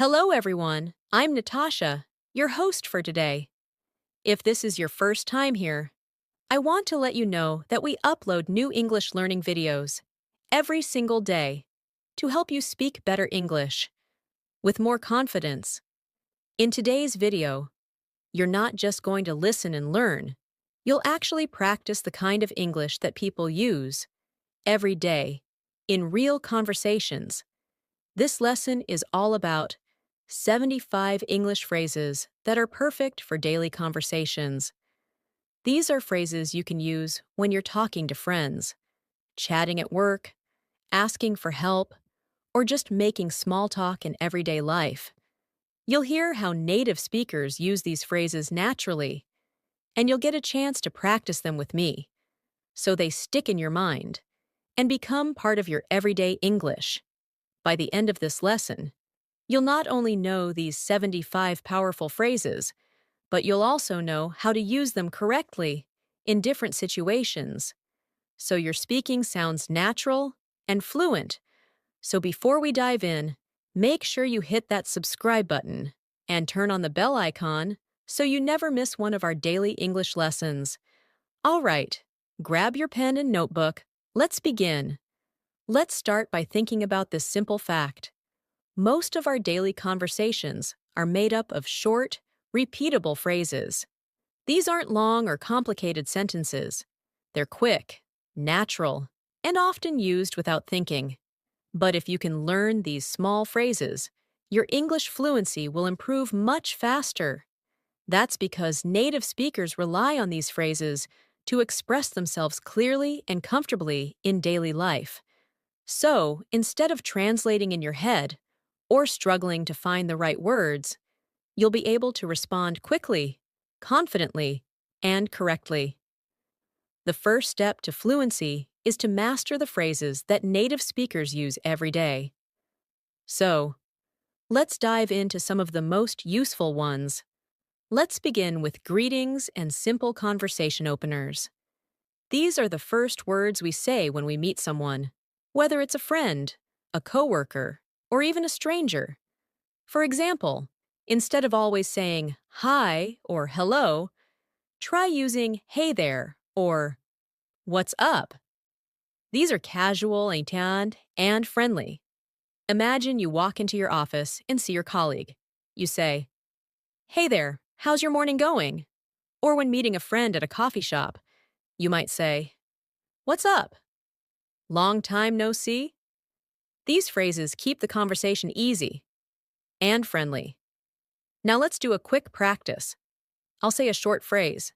Hello, everyone. I'm Natasha, your host for today. If this is your first time here, I want to let you know that we upload new English learning videos every single day to help you speak better English with more confidence. In today's video, you're not just going to listen and learn, you'll actually practice the kind of English that people use every day in real conversations. This lesson is all about 75 English phrases that are perfect for daily conversations. These are phrases you can use when you're talking to friends, chatting at work, asking for help, or just making small talk in everyday life. You'll hear how native speakers use these phrases naturally, and you'll get a chance to practice them with me, so they stick in your mind and become part of your everyday English. By the end of this lesson, you'll not only know these 75 powerful phrases, but you'll also know how to use them correctly in different situations, so your speaking sounds natural and fluent. So before we dive in, make sure you hit that subscribe button and turn on the bell icon so you never miss one of our daily English lessons. All right, grab your pen and notebook. Let's begin. Let's start by thinking about this simple fact. Most of our daily conversations are made up of short, repeatable phrases. These aren't long or complicated sentences. They're quick, natural, and often used without thinking. But if you can learn these small phrases, your English fluency will improve much faster. That's because native speakers rely on these phrases to express themselves clearly and comfortably in daily life. So, instead of translating in your head or struggling to find the right words, you'll be able to respond quickly, confidently, and correctly. The first step to fluency is to master the phrases that native speakers use every day. So, let's dive into some of the most useful ones. Let's begin with greetings and simple conversation openers. These are the first words we say when we meet someone, whether it's a friend, a coworker, or even a stranger. For example, instead of always saying hi or hello, try using hey there or what's up. These are casual and friendly. Imagine you walk into your office and see your colleague. You say, "Hey there, how's your morning going?" Or when meeting a friend at a coffee shop, you might say, "What's up? Long time no see?" These phrases keep the conversation easy and friendly. Now let's do a quick practice. I'll say a short phrase,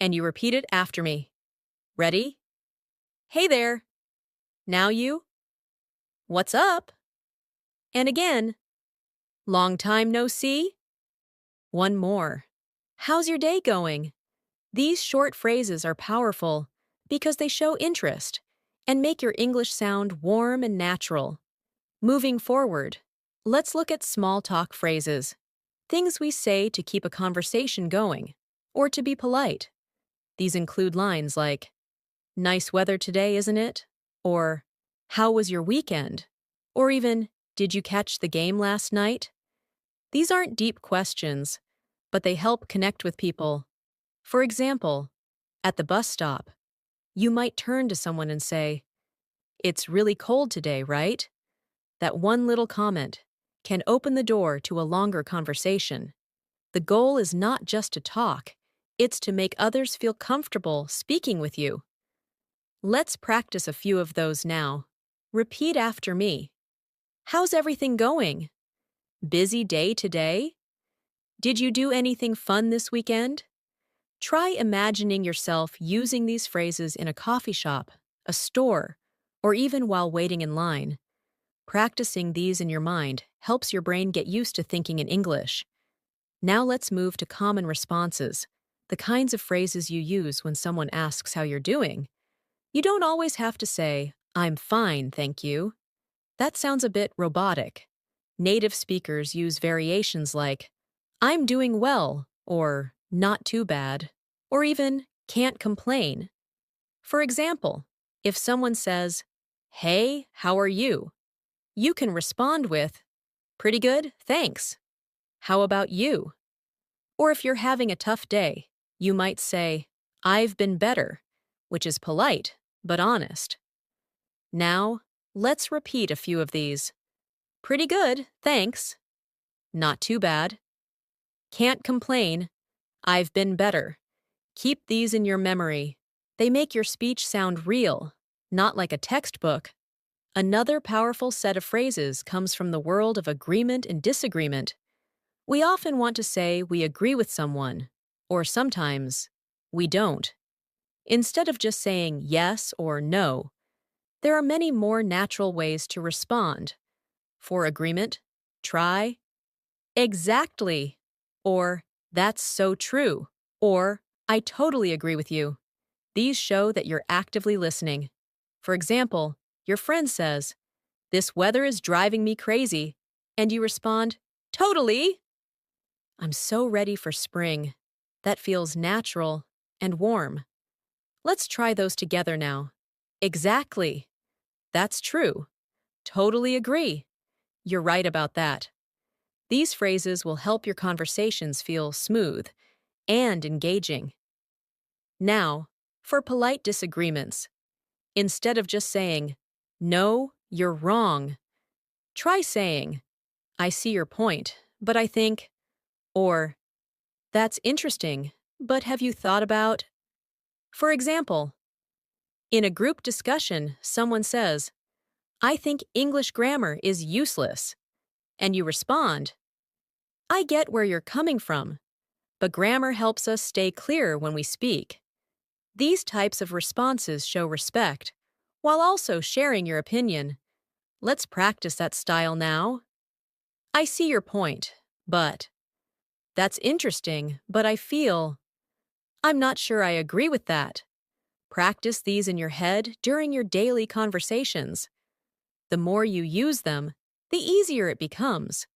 and you repeat it after me. Ready? Hey there. Now you. What's up? And again. Long time no see? One more. How's your day going? These short phrases are powerful because they show interest and make your English sound warm and natural. Moving forward, let's look at small talk phrases, things we say to keep a conversation going or to be polite. These include lines like, "Nice weather today, isn't it?" Or, "How was your weekend?" Or even, "Did you catch the game last night?" These aren't deep questions, but they help connect with people. For example, at the bus stop, you might turn to someone and say, "It's really cold today, right?" That one little comment can open the door to a longer conversation. The goal is not just to talk, it's to make others feel comfortable speaking with you. Let's practice a few of those now. Repeat after me. How's everything going? Busy day today? Did you do anything fun this weekend? Try imagining yourself using these phrases in a coffee shop, a store, or even while waiting in line. Practicing these in your mind helps your brain get used to thinking in English. Now let's move to common responses, the kinds of phrases you use when someone asks how you're doing. You don't always have to say, "I'm fine, thank you." That sounds a bit robotic. Native speakers use variations like, "I'm doing well," or "not too bad," or even "can't complain." For example, if someone says, "Hey, how are you?" you can respond with, Pretty good, thanks. How about you? Or if you're having a tough day, you might say, I've been better, which is polite, but honest. Now, let's repeat a few of these. Pretty good, thanks. Not too bad. Can't complain. I've been better. Keep these in your memory. They make your speech sound real, not like a textbook. Another powerful set of phrases comes from the world of agreement and disagreement. We often want to say we agree with someone, or sometimes we don't. Instead of just saying yes or no, there are many more natural ways to respond. For agreement, try, exactly, or that's so true, or I totally agree with you. These show that you're actively listening. For example, your friend says, this weather is driving me crazy, and you respond, totally. I'm so ready for spring. That feels natural and warm. Let's try those together now. Exactly. That's true. Totally agree. You're right about that. These phrases will help your conversations feel smooth and engaging. Now, for polite disagreements. Instead of just saying, no, you're wrong, try saying, I see your point, but I think, or, that's interesting, but have you thought about? For example, in a group discussion, someone says, I think English grammar is useless, and you respond, I get where you're coming from, but grammar helps us stay clear when we speak. These types of responses show respect, while also sharing your opinion. Let's practice that style now. I see your point, but that's interesting, but I feel I'm not sure I agree with that. Practice these in your head during your daily conversations. The more you use them, the easier it becomes.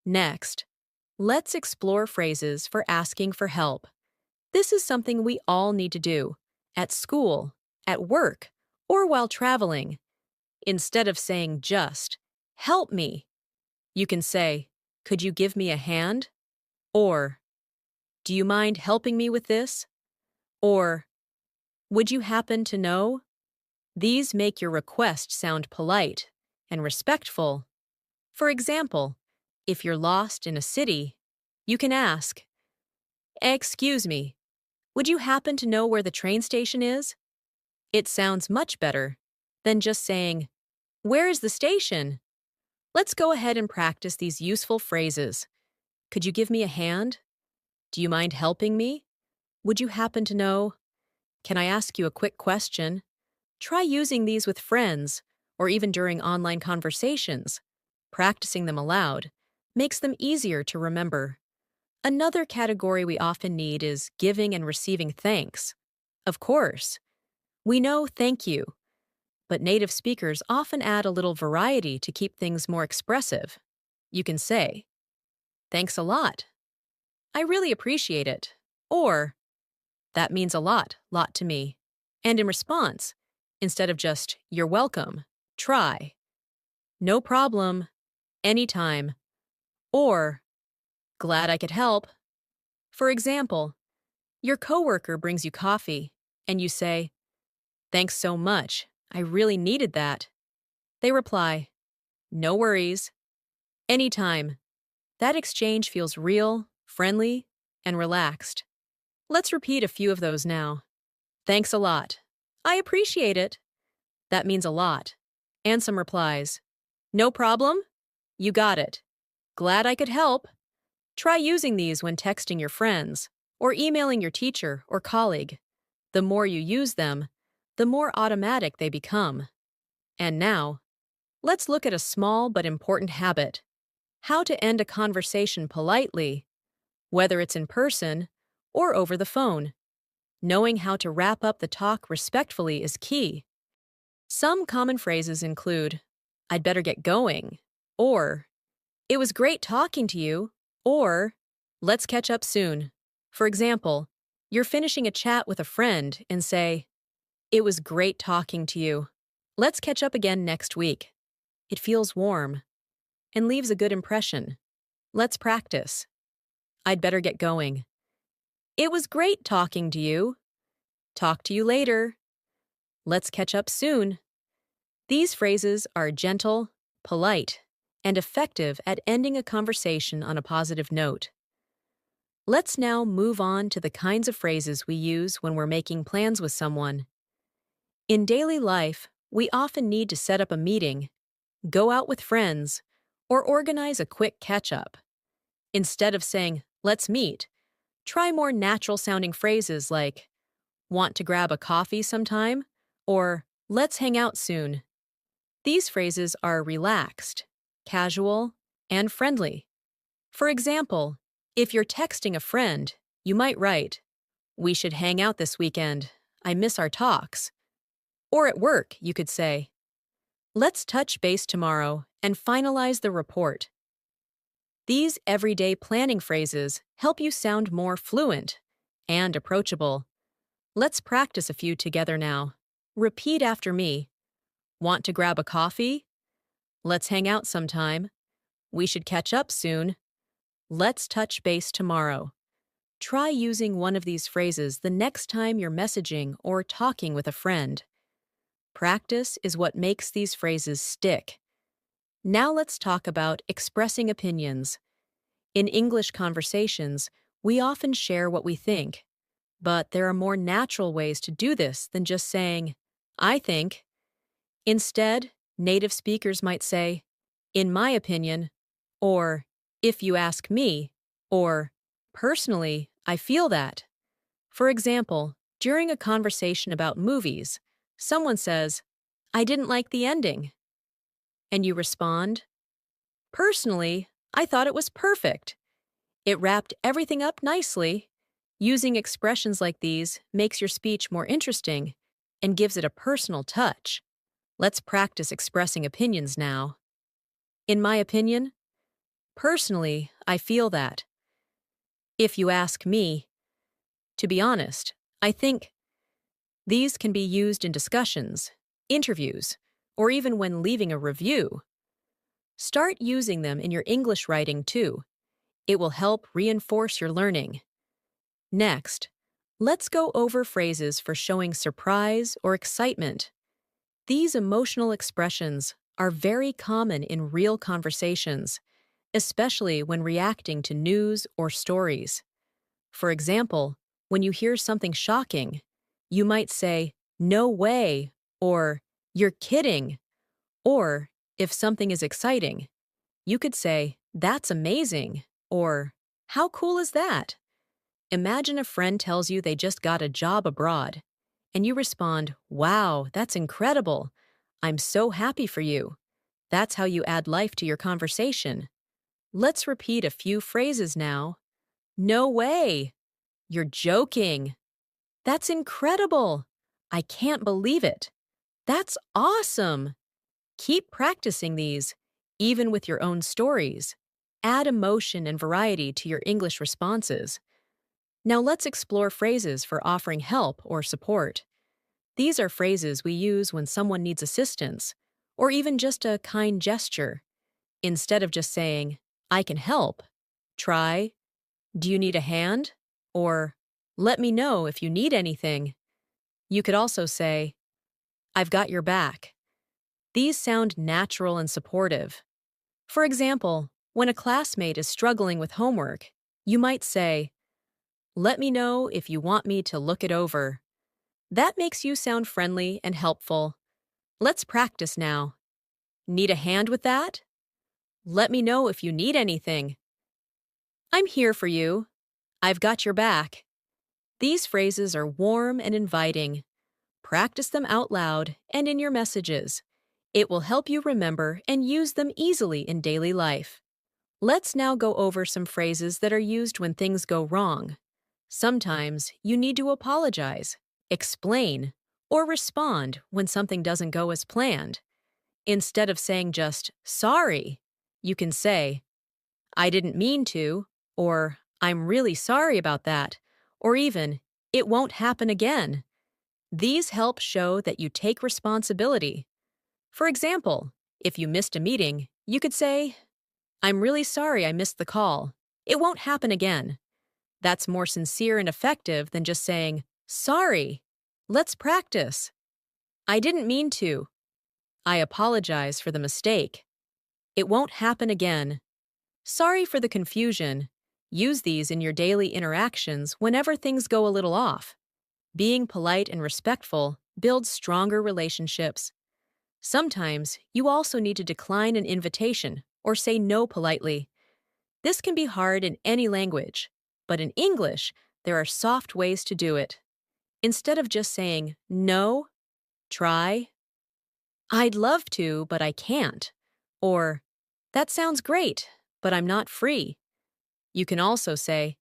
Next, let's explore phrases for asking for help. This is something we all need to do, at school, at work, or while traveling. Instead of saying just, help me, you can say, could you give me a hand? Or, do you mind helping me with this? Or, would you happen to know? These make your request sound polite and respectful. For example, if you're lost in a city, you can ask, excuse me, would you happen to know where the train station is? It sounds much better than just saying, where is the station? Let's go ahead and practice these useful phrases. Could you give me a hand? Do you mind helping me? Would you happen to know? Can I ask you a quick question? Try using these with friends or even during online conversations. Practicing them aloud makes them easier to remember. Another category we often need is giving and receiving thanks. Of course, we know thank you, but native speakers often add a little variety to keep things more expressive. You can say, thanks a lot. I really appreciate it. Or, that means a lot to me. And in response, instead of just, you're welcome, try, no problem, anytime, or, glad I could help. For example, your coworker brings you coffee, and you say, thanks so much, I really needed that. They reply, no worries, anytime. That exchange feels real, friendly, and relaxed. Let's repeat a few of those now. Thanks a lot. I appreciate it. That means a lot. And some replies. No problem. You got it. Glad I could help. Try using these when texting your friends or emailing your teacher or colleague. The more you use them, the more automatic they become. And now, let's look at a small but important habit. How to end a conversation politely, whether it's in person or over the phone. Knowing how to wrap up the talk respectfully is key. Some common phrases include, I'd better get going, or, it was great talking to you, or, let's catch up soon. For example, you're finishing a chat with a friend and say, it was great talking to you. Let's catch up again next week. It feels warm. and leaves a good impression. Let's practice. I'd better get going. It was great talking to you. Talk to you later. Let's catch up soon. These phrases are gentle, polite, and effective at ending a conversation on a positive note. Let's now move on to the kinds of phrases we use when we're making plans with someone. In daily life, we often need to set up a meeting, go out with friends, or organize a quick catch-up. Instead of saying, "Let's meet," try more natural-sounding phrases like, "Want to grab a coffee sometime?" or "Let's hang out soon." These phrases are relaxed, casual, and friendly. For example, if you're texting a friend, you might write, "We should hang out this weekend. I miss our talks." Or at work, you could say, "Let's touch base tomorrow and finalize the report." These everyday planning phrases help you sound more fluent and approachable. Let's practice a few together now. Repeat after me. Want to grab a coffee? Let's hang out sometime. We should catch up soon. Let's touch base tomorrow. Try using one of these phrases the next time you're messaging or talking with a friend. Practice is what makes these phrases stick. Now let's talk about expressing opinions. In English conversations, we often share what we think, but there are more natural ways to do this than just saying, "I think." Instead, native speakers might say, "In my opinion," or "If you ask me," or "Personally, I feel that." For example, during a conversation about movies, someone says, "I didn't like the ending." And you respond, "Personally, I thought it was perfect. It wrapped everything up nicely." Using expressions like these makes your speech more interesting and gives it a personal touch. Let's practice expressing opinions now. In my opinion, personally, I feel that. If you ask me, to be honest, I think. These can be used in discussions, interviews, or even when leaving a review. Start using them in your English writing too. It will help reinforce your learning. Next, let's go over phrases for showing surprise or excitement. These emotional expressions are very common in real conversations, especially when reacting to news or stories. For example, when you hear something shocking, you might say, "No way," or "You're kidding." Or, if something is exciting, you could say, "That's amazing," or "How cool is that?" Imagine a friend tells you they just got a job abroad, and you respond, "Wow, that's incredible. I'm so happy for you." That's how you add life to your conversation. Let's repeat a few phrases now. "No way." "You're joking." "That's incredible." "I can't believe it." "That's awesome." Keep practicing these, even with your own stories. Add emotion and variety to your English responses. Now let's explore phrases for offering help or support. These are phrases we use when someone needs assistance, or even just a kind gesture. Instead of just saying, "I can help," try, "Do you need a hand?" or "Let me know if you need anything." You could also say, "I've got your back." These sound natural and supportive. For example, when a classmate is struggling with homework, you might say, "Let me know if you want me to look it over." That makes you sound friendly and helpful. Let's practice now. "Need a hand with that?" "Let me know if you need anything." "I'm here for you." "I've got your back." These phrases are warm and inviting. Practice them out loud and in your messages. It will help you remember and use them easily in daily life. Let's now go over some phrases that are used when things go wrong. Sometimes you need to apologize, explain, or respond when something doesn't go as planned. Instead of saying just, "Sorry," you can say, "I didn't mean to," or "I'm really sorry about that," or even, "It won't happen again." These help show that you take responsibility. For example, if you missed a meeting, you could say, I'm really sorry I missed the call. It won't happen again. That's more sincere and effective than just saying, sorry. Let's practice. I didn't mean to. I apologize for the mistake. It won't happen again. Sorry for the confusion. Use these in your daily interactions whenever things go a little off. Being polite and respectful builds stronger relationships. Sometimes you also need to decline an invitation or say no politely. This can be hard in any language, but in English, there are soft ways to do it. Instead of just saying no, try, I'd love to, but I can't, or that sounds great, but I'm not free. You can also say,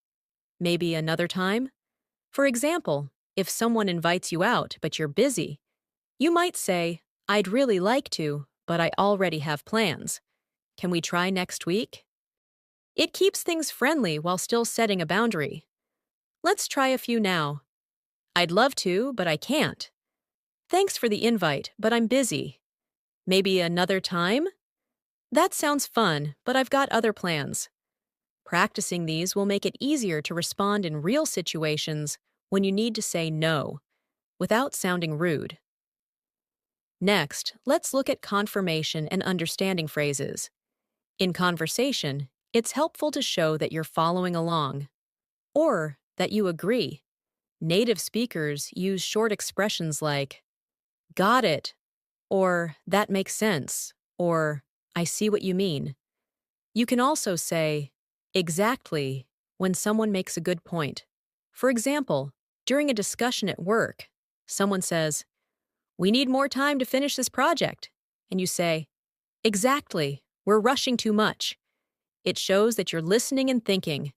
maybe another time. For example, if someone invites you out but you're busy, you might say, I'd really like to, but I already have plans. Can we try next week? It keeps things friendly while still setting a boundary. Let's try a few now. I'd love to, but I can't. Thanks for the invite, but I'm busy. Maybe another time? That sounds fun, but I've got other plans. Practicing these will make it easier to respond in real situations when you need to say no, without sounding rude. Next, let's look at confirmation and understanding phrases. In conversation, it's helpful to show that you're following along, or that you agree. Native speakers use short expressions like, got it, or that makes sense, or I see what you mean. You can also say, exactly, when someone makes a good point. For example, during a discussion at work, someone says, we need more time to finish this project. And you say, exactly, we're rushing too much. It shows that you're listening and thinking.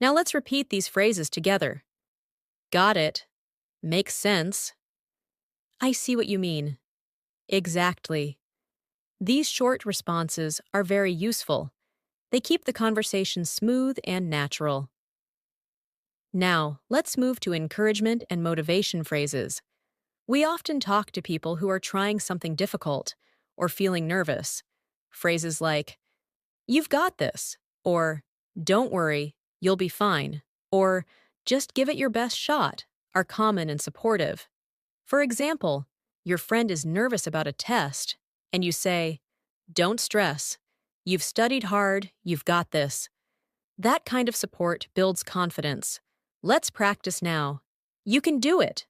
Now let's repeat these phrases together. Got it. Makes sense. I see what you mean. Exactly. These short responses are very useful. They keep the conversation smooth and natural. Now, let's move to encouragement and motivation phrases. We often talk to people who are trying something difficult or feeling nervous. Phrases like, you've got this, or don't worry, you'll be fine, or just give it your best shot are common and supportive. For example, your friend is nervous about a test, and you say, don't stress. You've studied hard, you've got this. That kind of support builds confidence. Let's practice now. You can do it.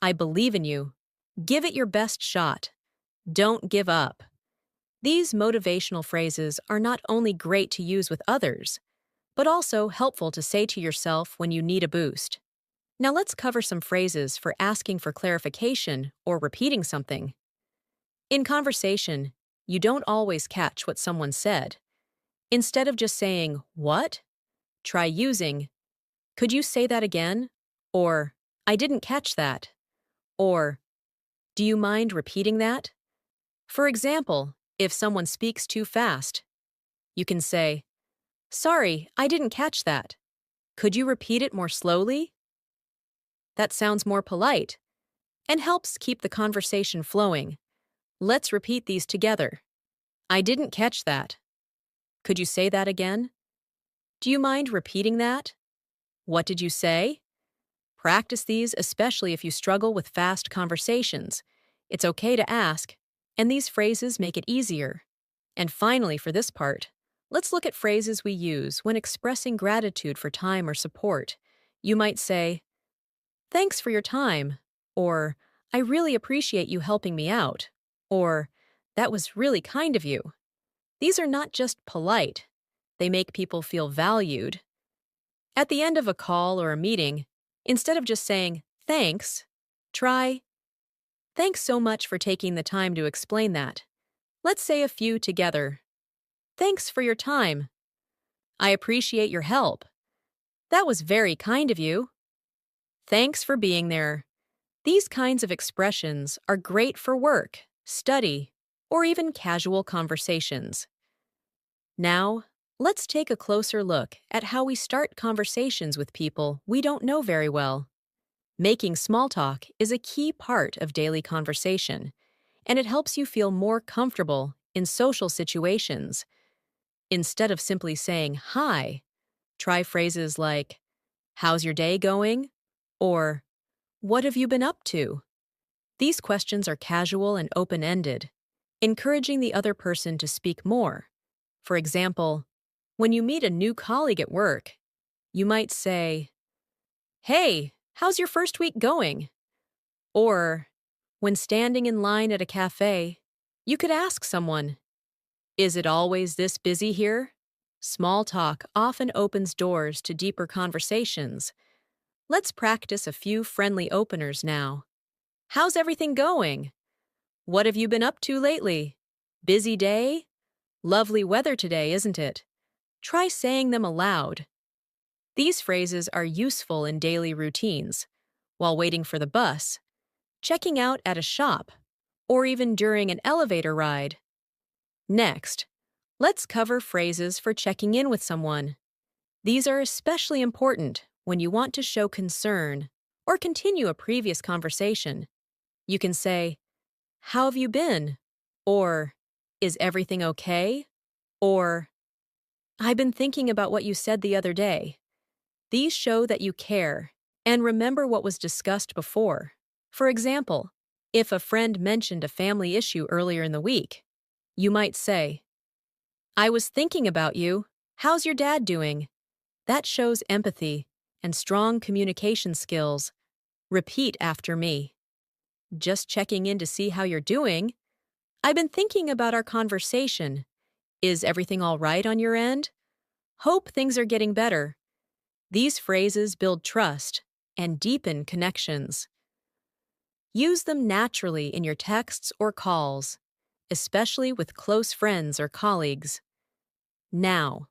I believe in you. Give it your best shot. Don't give up. These motivational phrases are not only great to use with others, but also helpful to say to yourself when you need a boost. Now let's cover some phrases for asking for clarification or repeating something. In conversation, you don't always catch what someone said. Instead of just saying, what? Try using, could you say that again? Or, I didn't catch that. Or, do you mind repeating that? For example, if someone speaks too fast, you can say, sorry, I didn't catch that. Could you repeat it more slowly? That sounds more polite and helps keep the conversation flowing. Let's repeat these together. I didn't catch that. Could you say that again? Do you mind repeating that? What did you say? Practice these especially if you struggle with fast conversations. It's okay to ask, and these phrases make it easier. And finally, for this part, let's look at phrases we use when expressing gratitude for time or support. You might say, thanks for your time, or I really appreciate you helping me out, or that was really kind of you. These are not just polite. They make people feel valued. At the end of a call or a meeting, instead of just saying, thanks, try, thanks so much for taking the time to explain that. Let's say a few together. Thanks for your time. I appreciate your help. That was very kind of you. Thanks for being there. These kinds of expressions are great for work, study, or even casual conversations. Now, let's take a closer look at how we start conversations with people we don't know very well. Making small talk is a key part of daily conversation, and it helps you feel more comfortable in social situations. Instead of simply saying hi, try phrases like, "How's your day going?" or "What have you been up to?" These questions are casual and open-ended, encouraging the other person to speak more. For example, when you meet a new colleague at work, you might say, "Hey, how's your first week going?" Or, when standing in line at a cafe, you could ask someone, "Is it always this busy here?" Small talk often opens doors to deeper conversations. Let's practice a few friendly openers now. "How's everything going?" "What have you been up to lately?" "Busy day?" "Lovely weather today, isn't it?" Try saying them aloud. These phrases are useful in daily routines, while waiting for the bus, checking out at a shop, or even during an elevator ride. Next, let's cover phrases for checking in with someone. These are especially important when you want to show concern or continue a previous conversation. You can say, "How have you been?" Or, "Is everything okay?" Or, "I've been thinking about what you said the other day." These show that you care and remember what was discussed before. For example, if a friend mentioned a family issue earlier in the week, you might say, "I was thinking about you. How's your dad doing?" That shows empathy and strong communication skills. Repeat after me. "Just checking in to see how you're doing. I've been thinking about our conversation. Is everything all right on your end? Hope things are getting better." These phrases build trust and deepen connections. Use them naturally in your texts or calls, especially with close friends or colleagues. Now,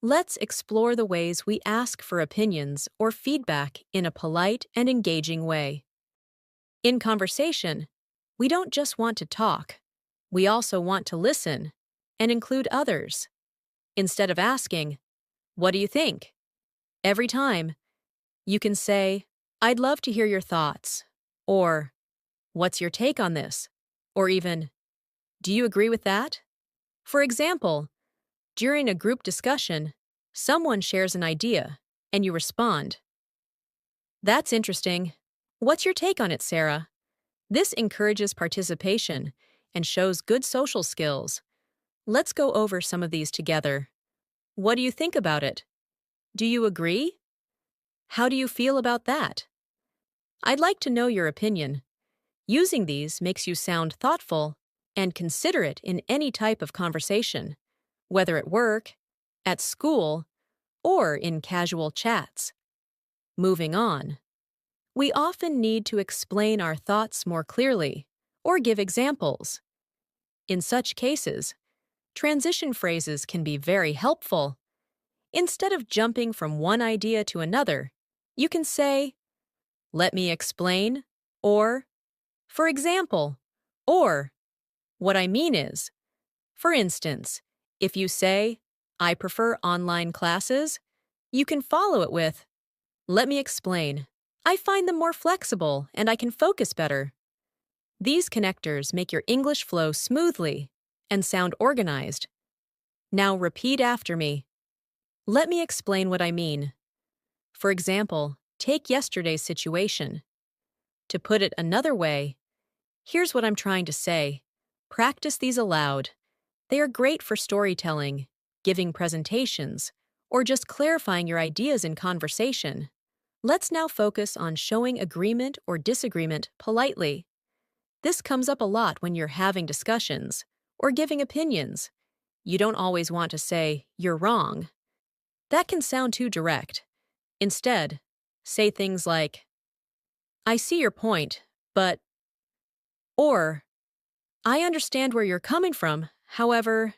let's explore the ways we ask for opinions or feedback in a polite and engaging way. In conversation, we don't just want to talk, we also want to listen and include others. Instead of asking, "What do you think?" every time, you can say, "I'd love to hear your thoughts," or "What's your take on this?" or even, "Do you agree with that?" For example, during a group discussion, someone shares an idea, and you respond, "That's interesting. What's your take on it, Sarah?" This encourages participation and shows good social skills. Let's go over some of these together. What do you think about it? Do you agree? How do you feel about that? I'd like to know your opinion. Using these makes you sound thoughtful and considerate in any type of conversation, whether at work, at school, or in casual chats. Moving on. We often need to explain our thoughts more clearly or give examples. In such cases, transition phrases can be very helpful. Instead of jumping from one idea to another, you can say, "Let me explain," or "For example," or "What I mean is." For instance, if you say, "I prefer online classes," you can follow it with, "Let me explain. I find them more flexible and I can focus better." These connectors make your English flow smoothly and sound organized. Now repeat after me. Let me explain what I mean. For example, take yesterday's situation. To put it another way, here's what I'm trying to say. Practice these aloud. They are great for storytelling, giving presentations, or just clarifying your ideas in conversation. Let's now focus on showing agreement or disagreement politely. This comes up a lot when you're having discussions or giving opinions. You don't always want to say, "You're wrong." That can sound too direct. Instead, say things like, "I see your point, but," or "I understand where you're coming from, however."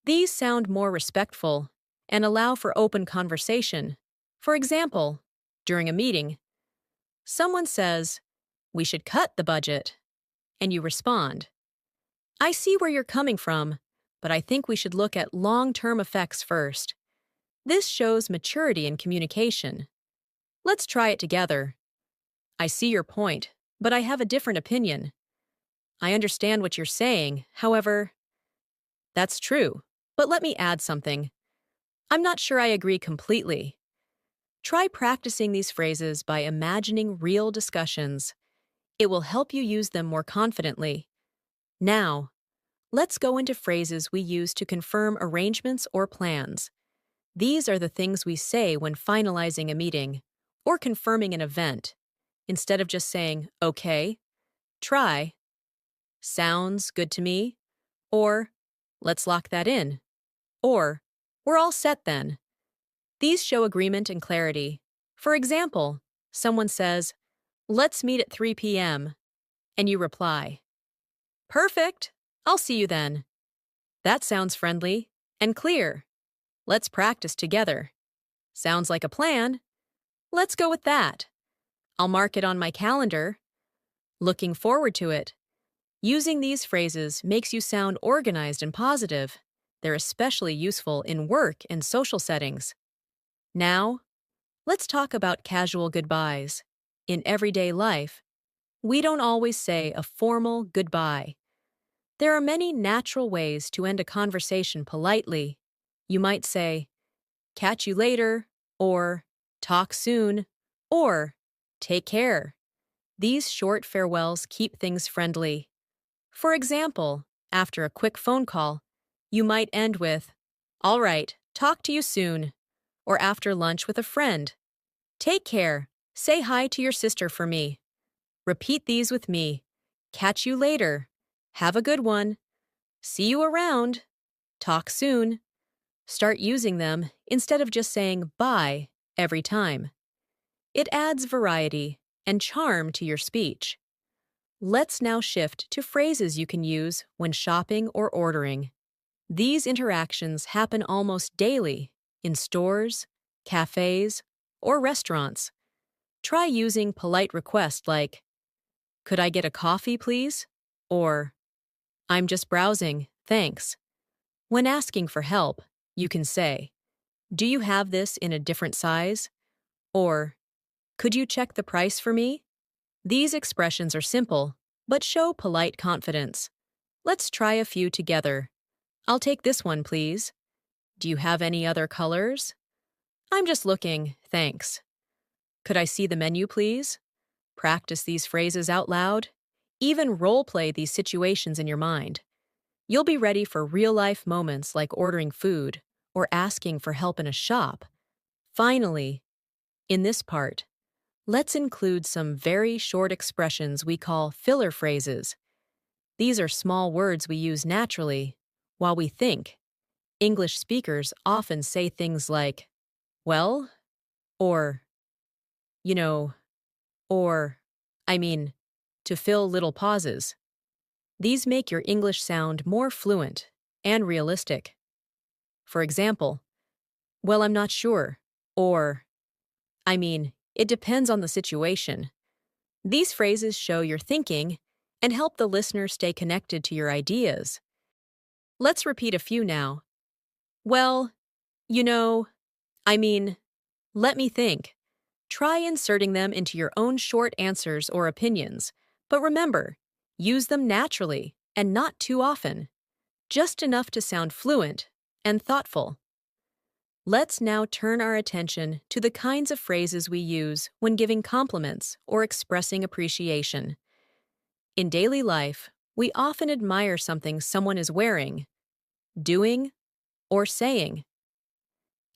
These sound more respectful and allow for open conversation. For example, during a meeting, someone says, "We should cut the budget," and you respond, "I see where you're coming from, but I think we should look at long-term effects first." This shows maturity in communication. Let's try it together. "I see your point, but I have a different opinion." "I understand what you're saying, however." "That's true. But let me add something. I'm not sure I agree completely. Try practicing these phrases by imagining real discussions. It will help you use them more confidently. Now, let's go into phrases we use to confirm arrangements or plans. These are the things we say when finalizing a meeting or confirming an event. Instead of just saying, okay, try, sounds good to me, or let's lock that in, or we're all set then. These show agreement and clarity. For example, someone says, let's meet at 3 p.m., and you reply, perfect, I'll see you then. That sounds friendly and clear. Let's practice together. Sounds like a plan. Let's go with that. I'll mark it on my calendar. Looking forward to it. Using these phrases makes you sound organized and positive. They're especially useful in work and social settings. Now, let's talk about casual goodbyes. In everyday life, we don't always say a formal goodbye. There are many natural ways to end a conversation politely. You might say, catch you later, or talk soon, or take care. These short farewells keep things friendly. For example, after a quick phone call, you might end with, all right, talk to you soon. Or after lunch with a friend, take care, say hi to your sister for me. Repeat these with me. Catch you later. Have a good one. See you around. Talk soon. Start using them instead of just saying bye every time. It adds variety and charm to your speech. Let's now shift to phrases you can use when shopping or ordering. These interactions happen almost daily in stores, cafes, or restaurants. Try using polite requests like, could I get a coffee, please? Or, I'm just browsing, thanks. When asking for help, you can say, do you have this in a different size? Or, could you check the price for me? These expressions are simple, but show polite confidence. Let's try a few together. I'll take this one, please. Do you have any other colors? I'm just looking, thanks. Could I see the menu, please? Practice these phrases out loud. Even role-play these situations in your mind. You'll be ready for real-life moments like ordering food or asking for help in a shop. Finally, in this part, let's include some very short expressions we call filler phrases. These are small words we use naturally while we think. English speakers often say things like, well, or, you know, or, I mean, to fill little pauses. These make your English sound more fluent and realistic. For example, well, I'm not sure, or, I mean, it depends on the situation. These phrases show your thinking and help the listener stay connected to your ideas. Let's repeat a few now. Well, you know, I mean, let me think. Try inserting them into your own short answers or opinions, but remember, use them naturally and not too often, just enough to sound fluent and thoughtful. Let's now turn our attention to the kinds of phrases we use when giving compliments or expressing appreciation. In daily life, we often admire something someone is wearing, doing, or saying.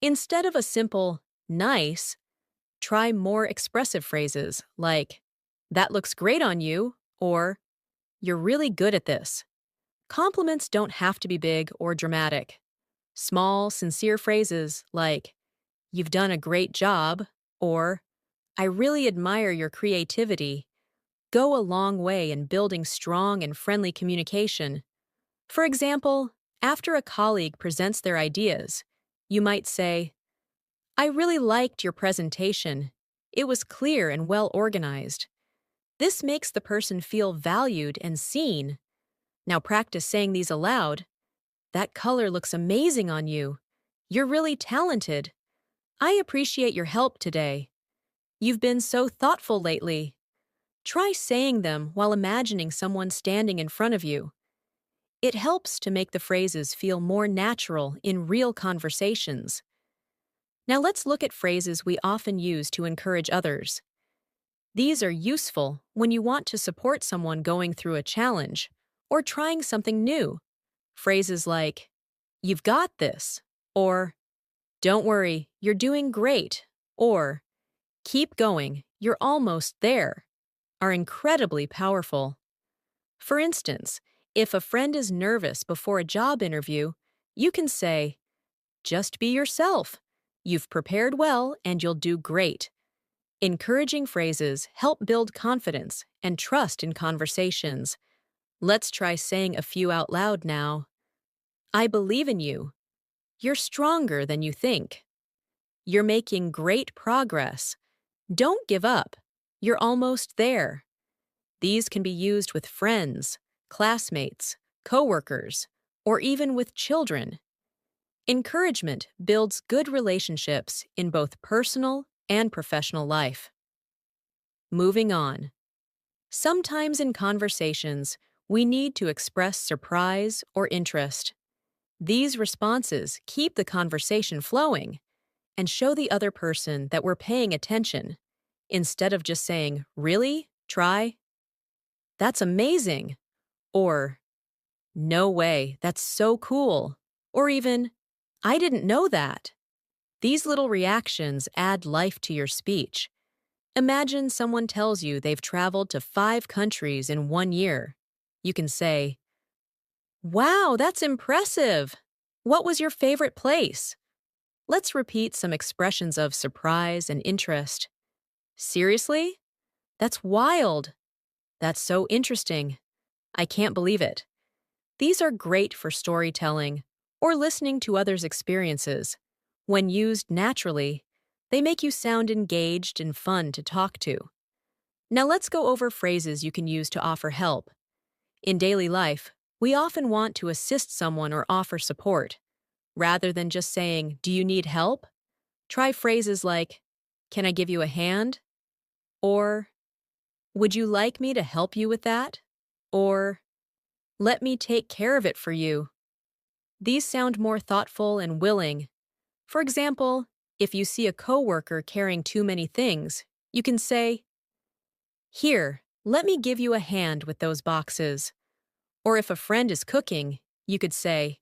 Instead of a simple, nice, try more expressive phrases like, that looks great on you, or you're really good at this. Compliments don't have to be big or dramatic. Small, sincere phrases like, you've done a great job, or I really admire your creativity, go a long way in building strong and friendly communication. For example, after a colleague presents their ideas, you might say, I really liked your presentation. It was clear and well organized. This makes the person feel valued and seen. Now practice saying these aloud. That color looks amazing on you. You're really talented. I appreciate your help today. You've been so thoughtful lately. Try saying them while imagining someone standing in front of you. It helps to make the phrases feel more natural in real conversations. Now let's look at phrases we often use to encourage others. These are useful when you want to support someone going through a challenge or trying something new. Phrases like, "You've got this," or "Don't worry, you're doing great," or "Keep going, you're almost there," are incredibly powerful. For instance, if a friend is nervous before a job interview, you can say, "Just be yourself. You've prepared well and you'll do great." Encouraging phrases help build confidence and trust in conversations. Let's try saying a few out loud now. "I believe in you." "You're stronger than you think." "You're making great progress." "Don't give up." "You're almost there." These can be used with friends, classmates, coworkers, or even with children. Encouragement builds good relationships in both personal and professional life. Moving on. Sometimes in conversations, we need to express surprise or interest. These responses keep the conversation flowing and show the other person that we're paying attention, instead of just saying, "Really? Try?" "That's amazing." Or, "No way, that's so cool." Or even, "I didn't know that." These little reactions add life to your speech. Imagine someone tells you they've traveled to 5 countries in 1 year. You can say, "Wow, that's impressive. What was your favorite place?" Let's repeat some expressions of surprise and interest. "Seriously? That's wild." "That's so interesting." "I can't believe it." These are great for storytelling or listening to others' experiences. When used naturally, they make you sound engaged and fun to talk to. Now let's go over phrases you can use to offer help. In daily life, we often want to assist someone or offer support. Rather than just saying, "Do you need help?" Try phrases like, "Can I give you a hand?" Or, "Would you like me to help you with that?" Or, "Let me take care of it for you." These sound more thoughtful and willing. For example, if you see a coworker carrying too many things, you can say, "Here, let me give you a hand with those boxes." Or if a friend is cooking, you could say,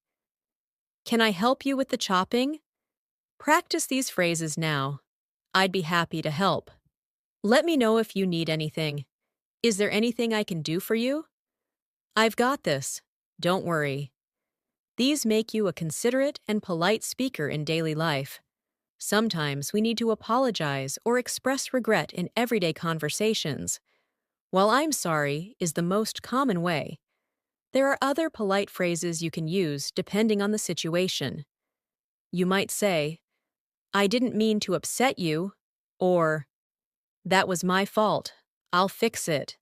"Can I help you with the chopping?" Practice these phrases now. "I'd be happy to help." "Let me know if you need anything." "Is there anything I can do for you?" "I've got this. Don't worry." These make you a considerate and polite speaker in daily life. Sometimes we need to apologize or express regret in everyday conversations. While "I'm sorry" is the most common way, there are other polite phrases you can use depending on the situation. You might say, "I didn't mean to upset you," or "That was my fault. I'll fix it."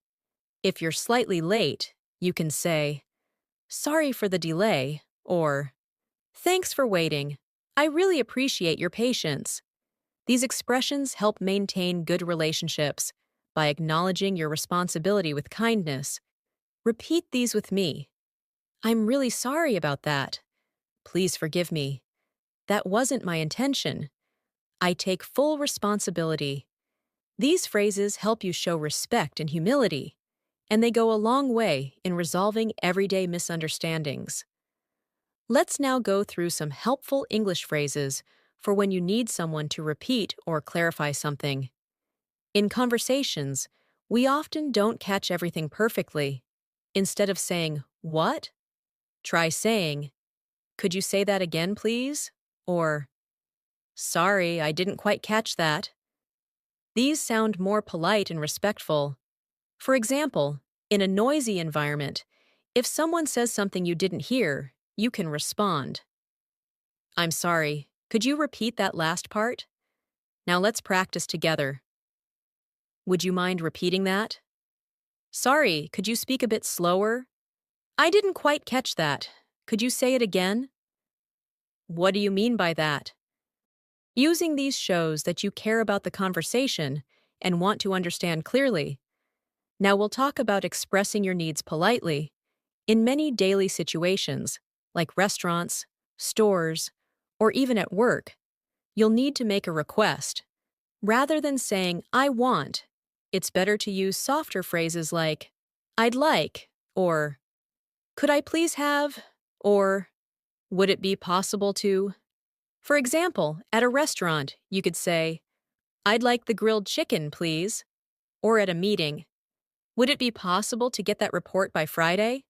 If you're slightly late, you can say, "Sorry for the delay," or "Thanks for waiting. I really appreciate your patience." These expressions help maintain good relationships by acknowledging your responsibility with kindness. Repeat these with me. "I'm really sorry about that." "Please forgive me. That wasn't my intention." "I take full responsibility." These phrases help you show respect and humility, and they go a long way in resolving everyday misunderstandings. Let's now go through some helpful English phrases for when you need someone to repeat or clarify something. In conversations, we often don't catch everything perfectly. Instead of saying, "What?" try saying, "Could you say that again, please?" Or, "Sorry, I didn't quite catch that." These sound more polite and respectful. For example, in a noisy environment, if someone says something you didn't hear, you can respond, "I'm sorry, could you repeat that last part?" Now let's practice together. "Would you mind repeating that?" "Sorry, could you speak a bit slower?" "I didn't quite catch that. Could you say it again?" "What do you mean by that?" Using these shows that you care about the conversation and want to understand clearly. Now we'll talk about expressing your needs politely. In many daily situations, like restaurants, stores, or even at work, you'll need to make a request. Rather than saying, I want, it's better to use softer phrases like, I'd like, or could I please have, or would it be possible to? For example, at a restaurant, you could say, I'd like the grilled chicken, please. Or at a meeting, would it be possible to get that report by Friday?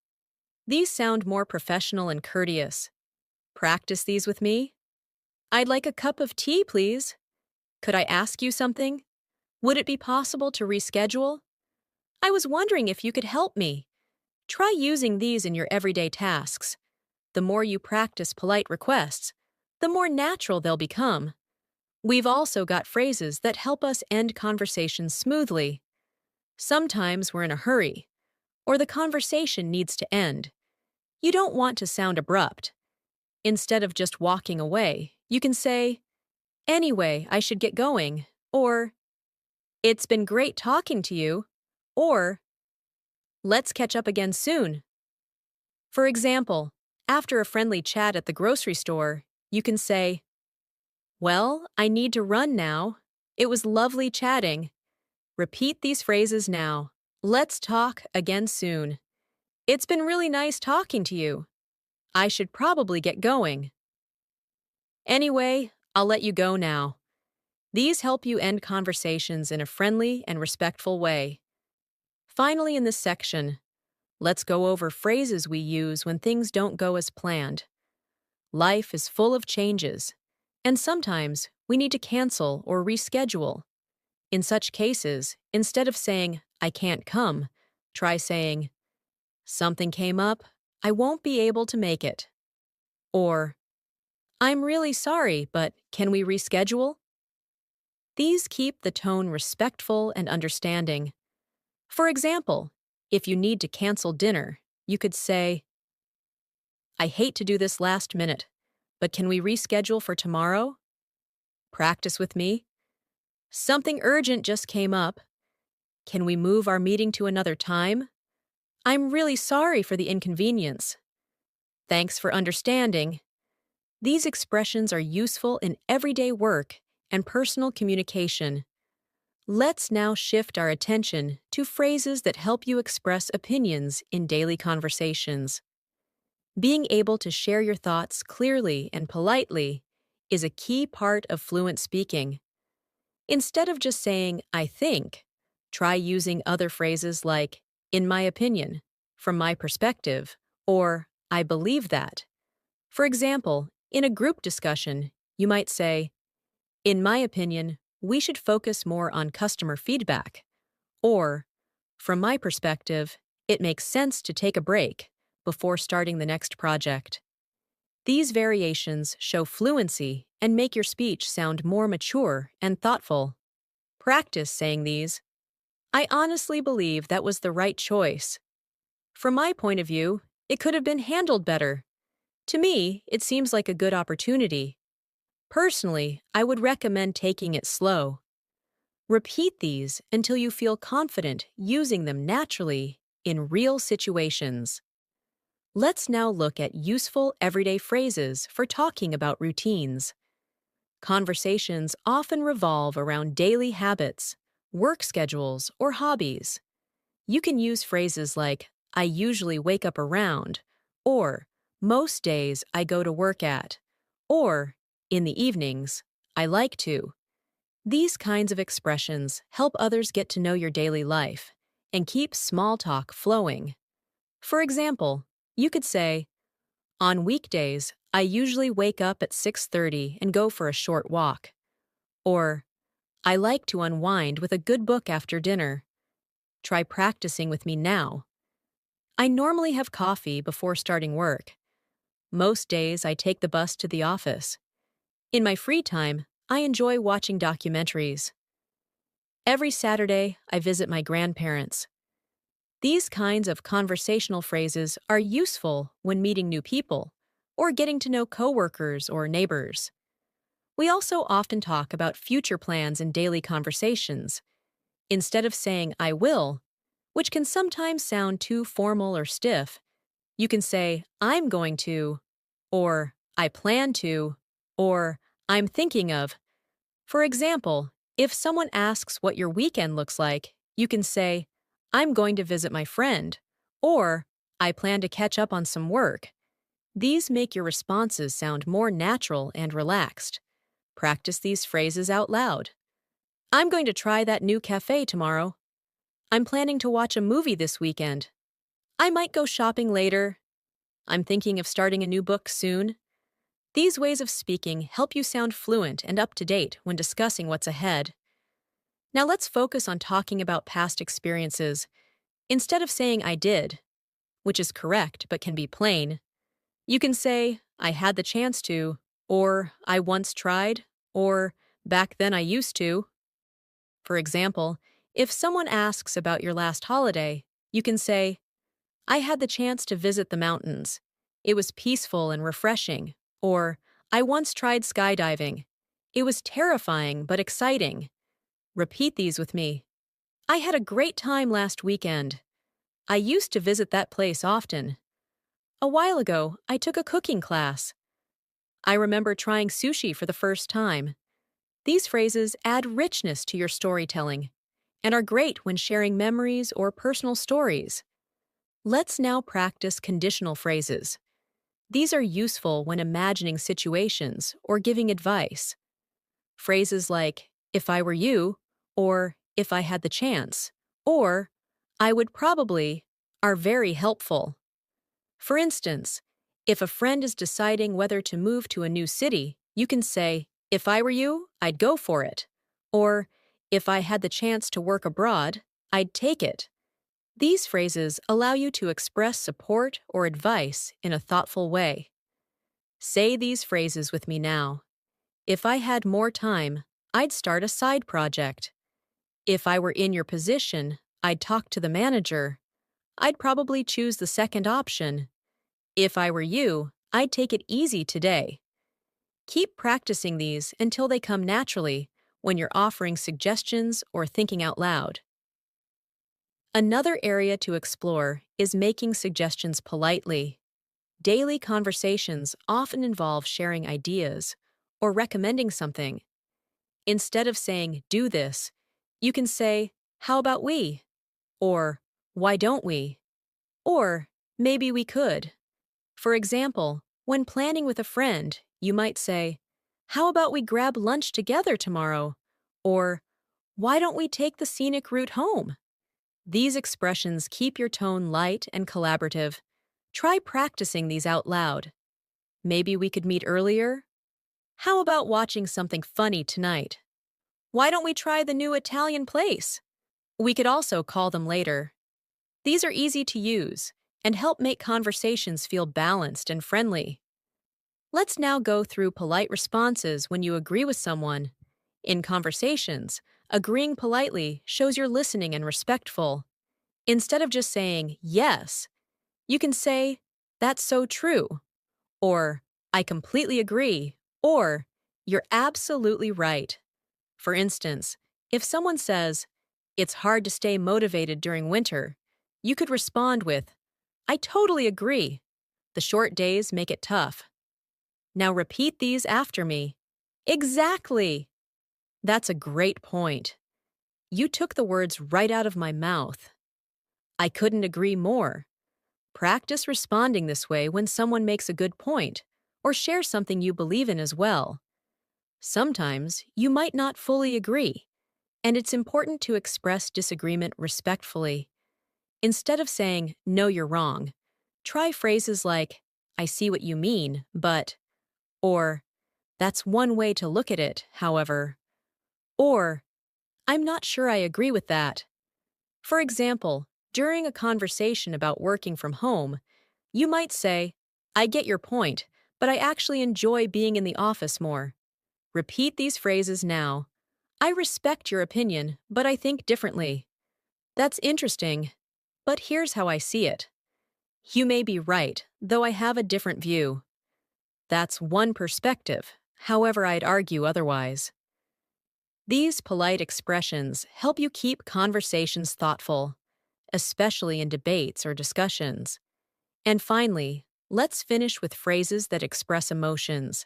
These sound more professional and courteous. Practice these with me. I'd like a cup of tea, please. Could I ask you something? Would it be possible to reschedule? I was wondering if you could help me. Try using these in your everyday tasks. The more you practice polite requests, the more natural they'll become. We've also got phrases that help us end conversations smoothly. Sometimes we're in a hurry, or the conversation needs to end. You don't want to sound abrupt. Instead of just walking away, you can say, Anyway, I should get going, or It's been great talking to you, or Let's catch up again soon. For example, after a friendly chat at the grocery store, you can say, Well, I need to run now. It was lovely chatting. Repeat these phrases now. Let's talk again soon. It's been really nice talking to you. I should probably get going. Anyway, I'll let you go now. These help you end conversations in a friendly and respectful way. Finally, in this section, let's go over phrases we use when things don't go as planned. Life is full of changes, and sometimes we need to cancel or reschedule. In such cases, instead of saying, I can't come, try saying, Something came up, I won't be able to make it. Or, I'm really sorry, but can we reschedule? These keep the tone respectful and understanding. For example, if you need to cancel dinner, you could say, I hate to do this last minute, but can we reschedule for tomorrow? Practice with me. Something urgent just came up. Can we move our meeting to another time? I'm really sorry for the inconvenience. Thanks for understanding. These expressions are useful in everyday work and personal communication. Let's now shift our attention to phrases that help you express opinions in daily conversations. Being able to share your thoughts clearly and politely is a key part of fluent speaking. Instead of just saying, I think, try using other phrases like, in my opinion, from my perspective, or I believe that. For example, in a group discussion, you might say, In my opinion, we should focus more on customer feedback. Or, from my perspective, it makes sense to take a break before starting the next project. These variations show fluency and make your speech sound more mature and thoughtful. Practice saying these. I honestly believe that was the right choice. From my point of view, it could have been handled better. To me, it seems like a good opportunity. Personally, I would recommend taking it slow. Repeat these until you feel confident using them naturally in real situations. Let's now look at useful everyday phrases for talking about routines. Conversations often revolve around daily habits, work schedules, or hobbies. You can use phrases like, I usually wake up around, or most days I go to work at, or in the evenings, I like to. These kinds of expressions help others get to know your daily life and keep small talk flowing. For example, you could say, On weekdays, I usually wake up at 6:30 and go for a short walk. Or, I like to unwind with a good book after dinner. Try practicing with me now. I normally have coffee before starting work. Most days I take the bus to the office. In my free time, I enjoy watching documentaries. Every Saturday, I visit my grandparents. These kinds of conversational phrases are useful when meeting new people or getting to know coworkers or neighbors. We also often talk about future plans in daily conversations. Instead of saying I will, which can sometimes sound too formal or stiff, You can say, I'm going to, or I plan to, or I'm thinking of. For example, if someone asks what your weekend looks like, you can say, I'm going to visit my friend, or I plan to catch up on some work. These make your responses sound more natural and relaxed. Practice these phrases out loud. I'm going to try that new cafe tomorrow. I'm planning to watch a movie this weekend. I might go shopping later. I'm thinking of starting a new book soon. These ways of speaking help you sound fluent and up to date when discussing what's ahead. Now let's focus on talking about past experiences. Instead of saying I did, which is correct but can be plain, you can say I had the chance to, or I once tried, or back then I used to. For example, if someone asks about your last holiday, you can say, I had the chance to visit the mountains. It was peaceful and refreshing. Or, I once tried skydiving. It was terrifying but exciting. Repeat these with me. I had a great time last weekend. I used to visit that place often. A while ago, I took a cooking class. I remember trying sushi for the first time. These phrases add richness to your storytelling and are great when sharing memories or personal stories. Let's now practice conditional phrases. These are useful when imagining situations or giving advice. Phrases like, if I were you, or if I had the chance, or I would probably, are very helpful. For instance, if a friend is deciding whether to move to a new city, you can say, if I were you, I'd go for it. Or, if I had the chance to work abroad, I'd take it. These phrases allow you to express support or advice in a thoughtful way. Say these phrases with me now. If I had more time, I'd start a side project. If I were in your position, I'd talk to the manager. I'd probably choose the second option. If I were you, I'd take it easy today. Keep practicing these until they come naturally when you're offering suggestions or thinking out loud. Another area to explore is making suggestions politely. Daily conversations often involve sharing ideas or recommending something. Instead of saying, do this, you can say, how about we? Or, why don't we? Or, maybe we could. For example, when planning with a friend, you might say, how about we grab lunch together tomorrow? Or, why don't we take the scenic route home? These expressions keep your tone light and collaborative. Try practicing these out loud. Maybe we could meet earlier? How about watching something funny tonight? Why don't we try the new Italian place? We could also call them later. These are easy to use and help make conversations feel balanced and friendly. Let's now go through polite responses when you agree with someone. In conversations, agreeing politely shows you're listening and respectful. Instead of just saying, yes, you can say, that's so true, or I completely agree, or you're absolutely right. For instance, if someone says, it's hard to stay motivated during winter, you could respond with, I totally agree. The short days make it tough. Now repeat these after me. Exactly. That's a great point. You took the words right out of my mouth. I couldn't agree more. Practice responding this way when someone makes a good point or shares something you believe in as well. Sometimes you might not fully agree, and it's important to express disagreement respectfully. Instead of saying, no, you're wrong, try phrases like, I see what you mean, but, or, that's one way to look at it, however, or, I'm not sure I agree with that. For example, during a conversation about working from home, you might say, I get your point, but I actually enjoy being in the office more. Repeat these phrases now. I respect your opinion, but I think differently. That's interesting, but here's how I see it. You may be right, though I have a different view. That's one perspective, however I'd argue otherwise. These polite expressions help you keep conversations thoughtful, especially in debates or discussions. And finally, let's finish with phrases that express emotions.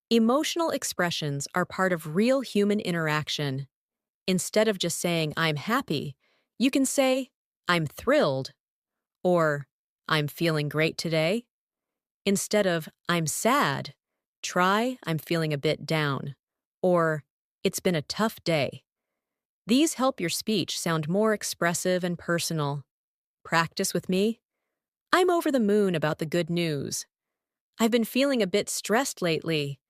Emotional expressions are part of real human interaction. Instead of just saying, I'm happy, you can say, I'm thrilled, or I'm feeling great today. Instead of, I'm sad, try, I'm feeling a bit down, or it's been a tough day. These help your speech sound more expressive and personal. Practice with me. I'm over the moon about the good news. I've been feeling a bit stressed lately.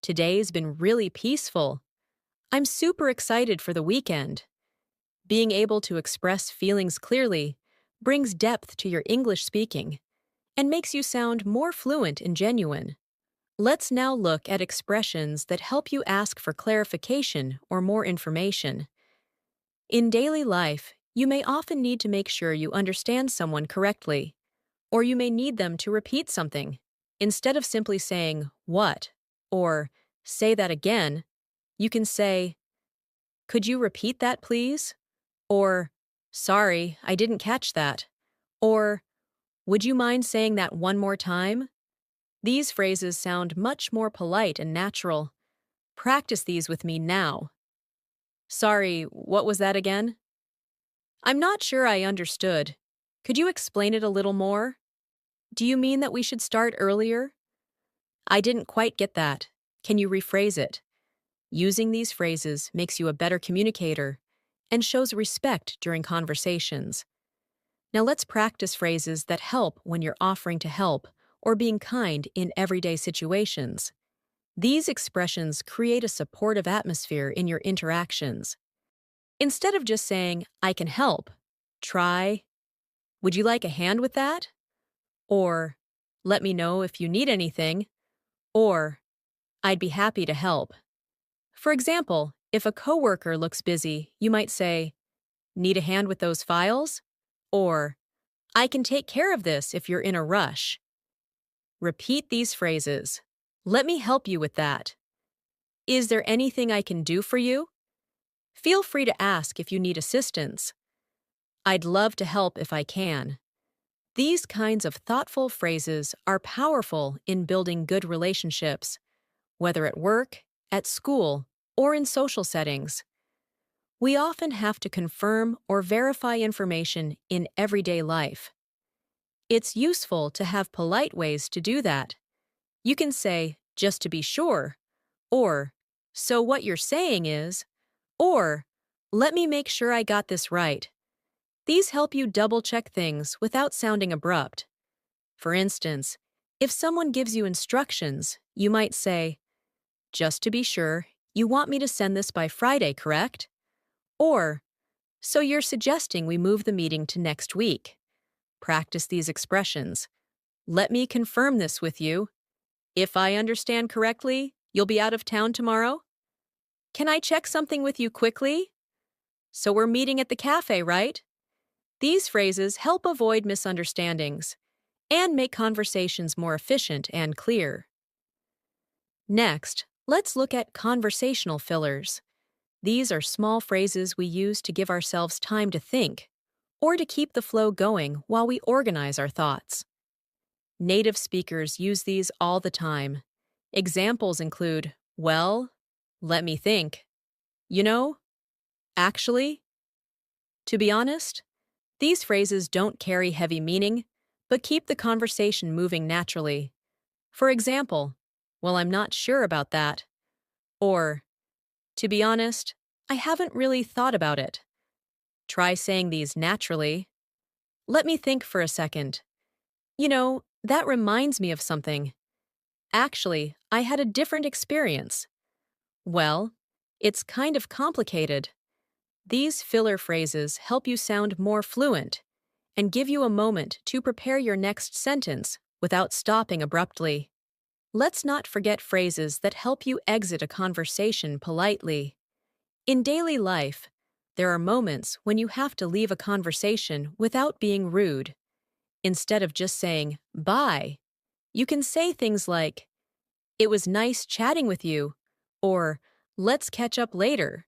Today's been really peaceful. I'm super excited for the weekend. Being able to express feelings clearly brings depth to your English speaking and makes you sound more fluent and genuine. Let's now look at expressions that help you ask for clarification or more information. In daily life, you may often need to make sure you understand someone correctly, or you may need them to repeat something. Instead of simply saying, what, or say that again, you can say, could you repeat that, please? Or, sorry, I didn't catch that. Or, would you mind saying that one more time? These phrases sound much more polite and natural. Practice these with me now. Sorry, what was that again? I'm not sure I understood. Could you explain it a little more? Do you mean that we should start earlier? I didn't quite get that. Can you rephrase it? Using these phrases makes you a better communicator and shows respect during conversations. Now let's practice phrases that help when you're offering to help or being kind in everyday situations. These expressions create a supportive atmosphere in your interactions. Instead of just saying, I can help, try, would you like a hand with that? Or, let me know if you need anything. Or, I'd be happy to help. For example, if a coworker looks busy, you might say, need a hand with those files? Or, I can take care of this if you're in a rush. Repeat these phrases. Let me help you with that. Is there anything I can do for you? Feel free to ask if you need assistance. I'd love to help if I can. These kinds of thoughtful phrases are powerful in building good relationships, whether at work, at school, or in social settings. We often have to confirm or verify information in everyday life. It's useful to have polite ways to do that. You can say, just to be sure, or, so what you're saying is, or, let me make sure I got this right. These help you double-check things without sounding abrupt. For instance, if someone gives you instructions, you might say, just to be sure, you want me to send this by Friday, correct? Or, so you're suggesting we move the meeting to next week. Practice these expressions. Let me confirm this with you. If I understand correctly, you'll be out of town tomorrow? Can I check something with you quickly? So we're meeting at the cafe, right? These phrases help avoid misunderstandings and make conversations more efficient and clear. Next, let's look at conversational fillers. These are small phrases we use to give ourselves time to think or to keep the flow going while we organize our thoughts. Native speakers use these all the time. Examples include, well, let me think, you know, actually. To be honest, these phrases don't carry heavy meaning, but keep the conversation moving naturally. For example, well, I'm not sure about that. Or, to be honest, I haven't really thought about it. Try saying these naturally. Let me think for a second. You know, that reminds me of something. Actually, I had a different experience. Well, it's kind of complicated. These filler phrases help you sound more fluent and give you a moment to prepare your next sentence without stopping abruptly. Let's not forget phrases that help you exit a conversation politely. In daily life, there are moments when you have to leave a conversation without being rude. Instead of just saying, bye, you can say things like, it was nice chatting with you, or let's catch up later,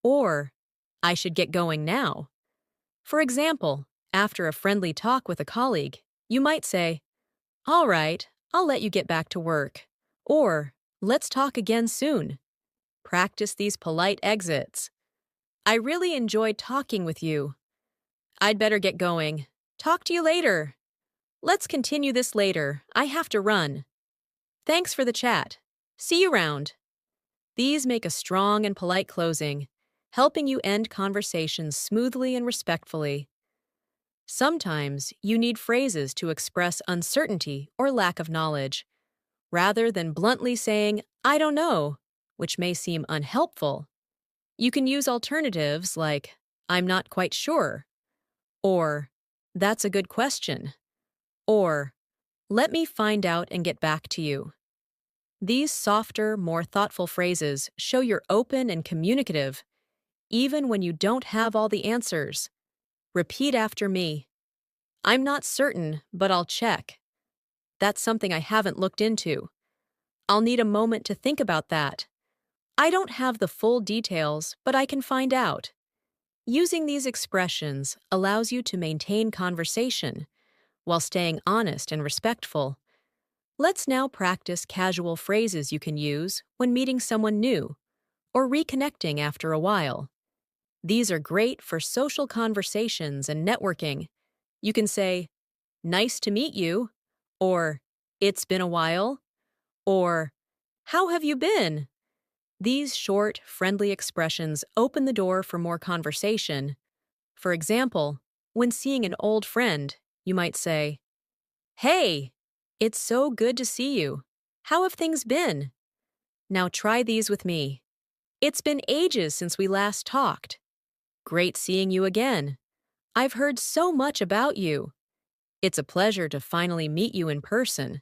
or I should get going now. For example, after a friendly talk with a colleague, You might say, "All right, I'll let you get back to work." Or, "Let's talk again soon." Practice these polite exits. "I really enjoyed talking with you. I'd better get going. Talk to you later. Let's continue this later. I have to run. Thanks for the chat. See you round." These make a strong and polite closing, helping you end conversations smoothly and respectfully. Sometimes you need phrases to express uncertainty or lack of knowledge, rather than bluntly saying, "I don't know," which may seem unhelpful. You can use alternatives like, "I'm not quite sure," or "That's a good question," or "Let me find out and get back to you." These softer, more thoughtful phrases show you're open and communicative, even when you don't have all the answers. Repeat after me. "I'm not certain, but I'll check. That's something I haven't looked into. I'll need a moment to think about that. I don't have the full details, but I can find out." Using these expressions allows you to maintain conversation while staying honest and respectful. Let's now practice casual phrases you can use when meeting someone new or reconnecting after a while. These are great for social conversations and networking. You can say, "Nice to meet you," or "It's been a while," or "How have you been?" These short, friendly expressions open the door for more conversation. For example, when seeing an old friend, you might say, "Hey, it's so good to see you. How have things been?" Now try these with me. "It's been ages since we last talked. Great seeing you again. I've heard so much about you. It's a pleasure to finally meet you in person."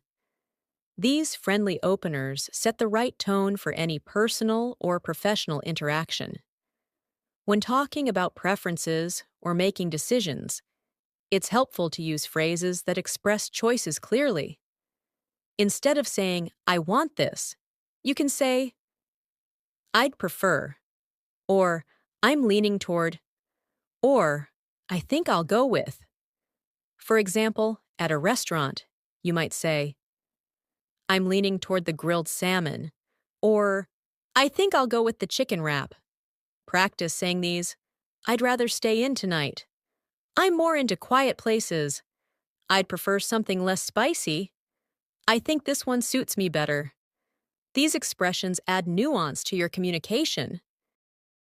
These friendly openers set the right tone for any personal or professional interaction. When talking about preferences or making decisions, it's helpful to use phrases that express choices clearly. Instead of saying, "I want this," you can say, "I'd prefer," or "I'm leaning toward," or "I think I'll go with." For example, at a restaurant, you might say, "I'm leaning toward the grilled salmon," or "I think I'll go with the chicken wrap." Practice saying these. "I'd rather stay in tonight." "I'm more into quiet places." "I'd prefer something less spicy." "I think this one suits me better." These expressions add nuance to your communication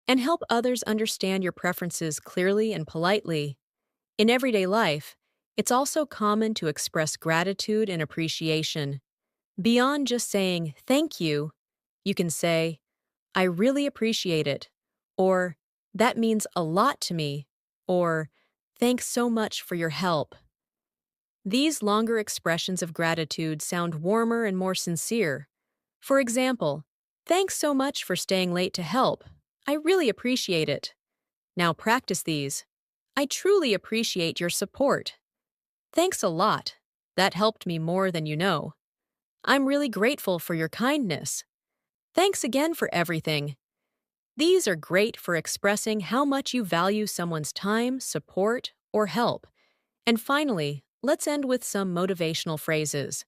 and help others understand your preferences clearly and politely. In everyday life, it's also common to express gratitude and appreciation. Beyond just saying, "Thank you," you can say, "I really appreciate it," or "That means a lot to me," or "Thanks so much for your help." These longer expressions of gratitude sound warmer and more sincere. For example, "Thanks so much for staying late to help. I really appreciate it." Now practice these. "I truly appreciate your support." "Thanks a lot. That helped me more than you know." "I'm really grateful for your kindness." "Thanks again for everything." These are great for expressing how much you value someone's time, support, or help. And finally, let's end with some motivational phrases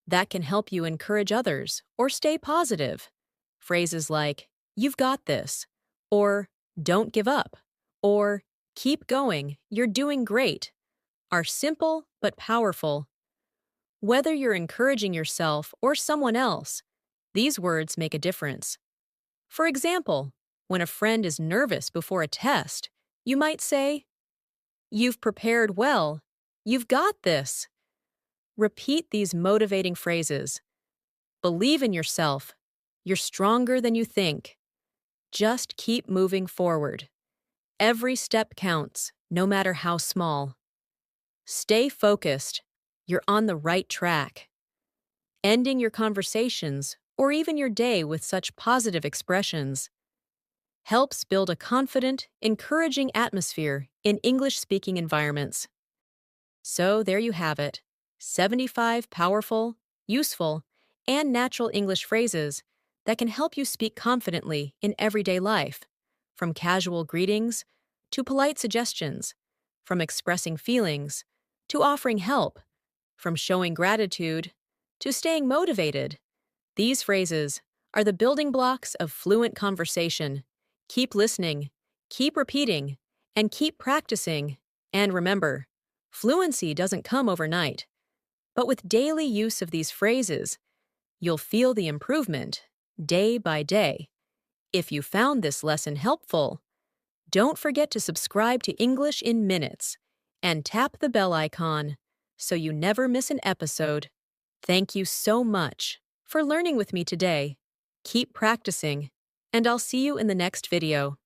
that can help you encourage others or stay positive. Phrases like, "You've got this," or "Don't give up," or "Keep going, you're doing great," are simple but powerful. Whether you're encouraging yourself or someone else, these words make a difference. For example, when a friend is nervous before a test, you might say, "You've prepared well. You've got this." Repeat these motivating phrases. "Believe in yourself. You're stronger than you think." Just keep moving forward. Every step counts, no matter how small. Stay focused. You're on the right track. Ending your conversations or even your day with such positive expressions helps build a confident, encouraging atmosphere in English-speaking environments. So there you have it, 75 powerful, useful, and natural English phrases that can help you speak confidently in everyday life, from casual greetings to polite suggestions, from expressing feelings to offering help. From showing gratitude to staying motivated, these phrases are the building blocks of fluent conversation. Keep listening, keep repeating, and keep practicing. And remember, fluency doesn't come overnight. But with daily use of these phrases, you'll feel the improvement day by day. If you found this lesson helpful, don't forget to subscribe to English in Minutes and tap the bell icon so you never miss an episode. Thank you so much for learning with me today. Keep practicing, and I'll see you in the next video.